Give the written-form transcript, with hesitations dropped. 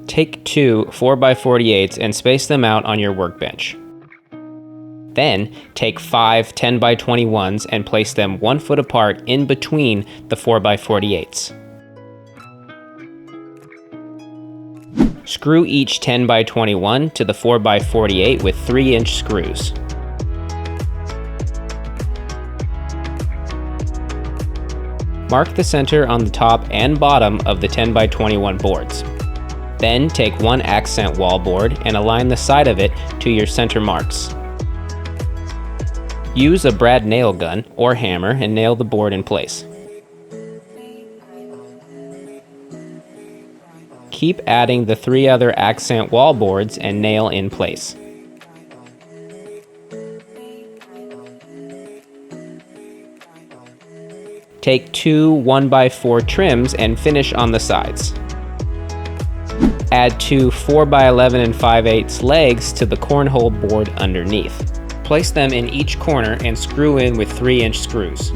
Take two 4x48s and space them out on your workbench. Then, take five 10x21s and place them 1 foot apart in between the 4x48s. Screw each 10x21 to the 4x48 with 3-inch screws. Mark the center on the top and bottom of the 10x21 boards. Then take one accent wall board and align the side of it to your center marks. Use a brad nail gun or hammer and nail the board in place. Keep adding the 3 other accent wall boards and nail in place. Take two 1x4 trims and finish on the sides. Add two 4x11 5/8 legs to the cornhole board underneath. Place them in each corner and screw in with 3-inch screws.